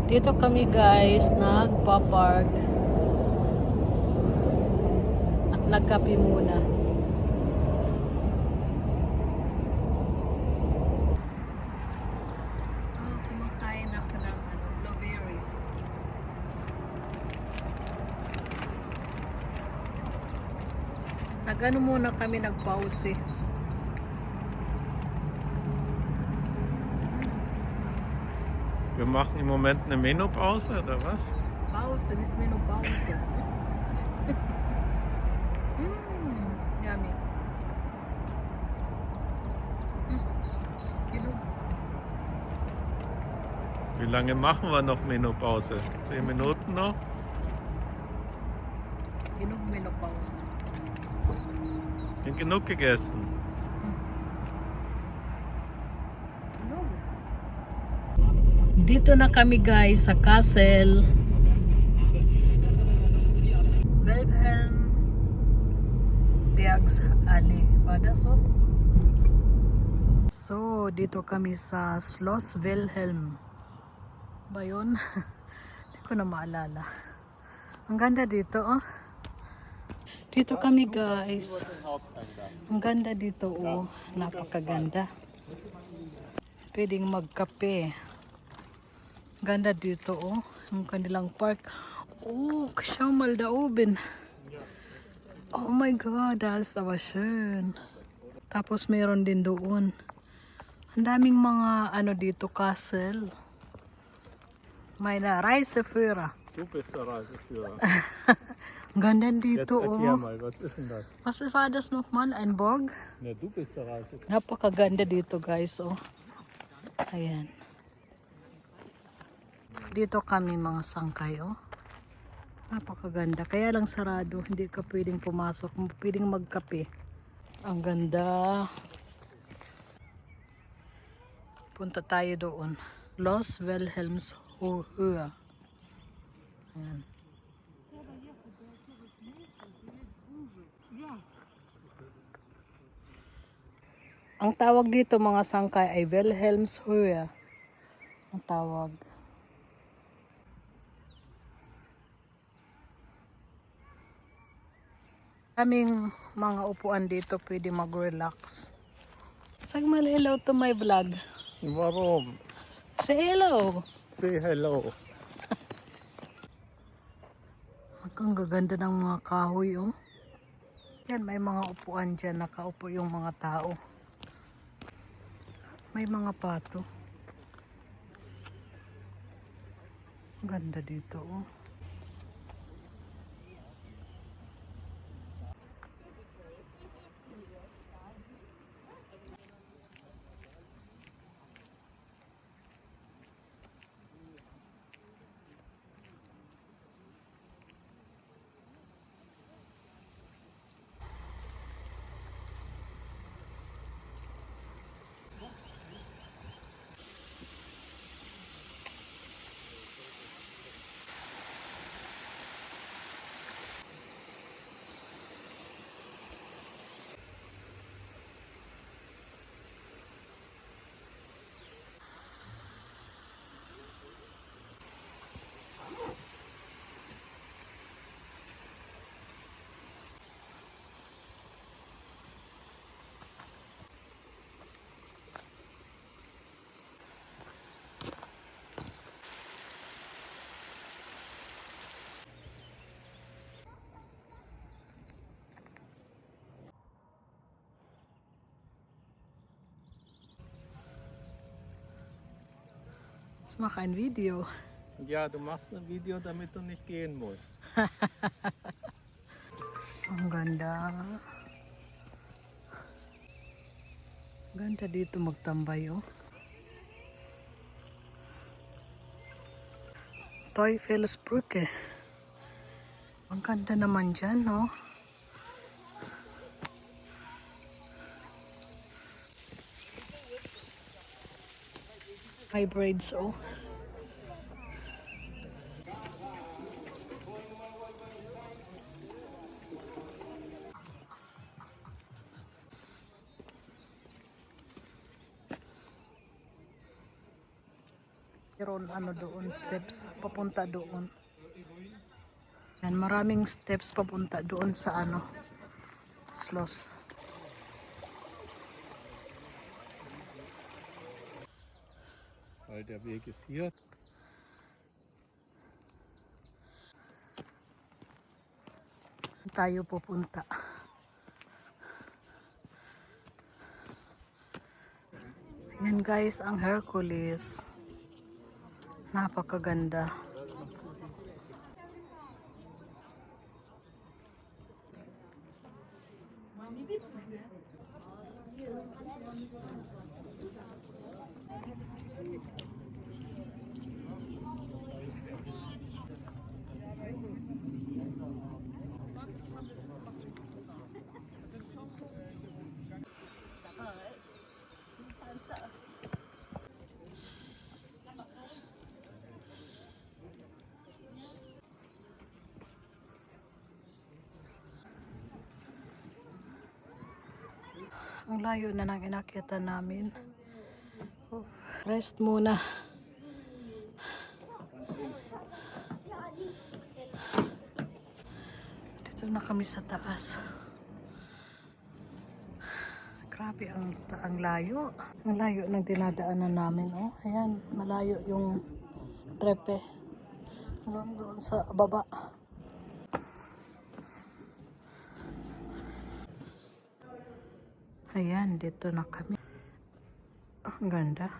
Dito kami guys nagpa-park at nagkape muna. Kumakain ako ng blueberries. Nagano muna kami, nagpause. Wir machen im Moment eine Menopause, oder was? Pause, this menopause. Yummy. Kinog. Wie lange machen wir noch Menopause? 10 Minuten noch? Kinog menopause. Genug gegessen. Kinog. Dito na kami guys sa Castle. Wilhelm Bergs Alley. Padaso. So, dito kami sa Schloss Wilhelm. Ba yun? Hindi ko na maalala. Ang ganda dito, oh. Dito kami guys. Ang ganda dito, oh. Napakaganda. Pwedeng magkape. Ganda dito, oh. Ang kanilang park. Oh, schau mal da oben. Oh my God, das ist aber schön. Tapos mayroon din doon. Ang daming mga ano dito, castle. May na Reiseführer. Du bist der Reiseführer. Ganda Jetzt dito, erklär oh. mal, was ist denn das? Was war das nochmal? Ein Burg? Ne, du bist der Reiseführer. Napakaganda dito, guys, oh. Ayan. Dito kami mga sangkay, oh. Napakaganda. Kaya lang sarado. Hindi ka pwedeng pumasok. Pwedeng magkape. Ang ganda. Punta tayo doon. Los Wilhelms Höhe. Ayan. Ang tawag dito mga sangkay ay Wilhelms Höhe. Ang tawag. Kaming mga upuan dito pwede mag-relax. Sag mal hello to my vlog. Warum? Say hello. Say hello. Ang gaganda ng mga kahoy, oh. Yan, may mga upuan dyan. Nakaupo yung mga tao. May mga pato. Ganda dito, oh. Ich mache ein Video. Ja, du machst ein Video, damit du nicht gehen musst. Ang ganda. Ganda dito magtambay, oh. Teufelsbrücke. Ang ganda naman dyan, no? Hybrids, oh. Pero mayroon ano doon, steps papunta doon. Yan, maraming steps papunta doon sa ano, Schloss. Weil der Weg ist hier. Tayo pupunta. Yan guys, ang Hercules. Napakaganda. Ang layo na ng inakyatan namin. Oh, rest muna. Dito na kami sa taas. Grabe ang layo. Ang layo ng dinadaanan namin. Oh, ayan, malayo yung trepe. Hanggang doon sa baba. Ayan, dito na kami. Ang ganda.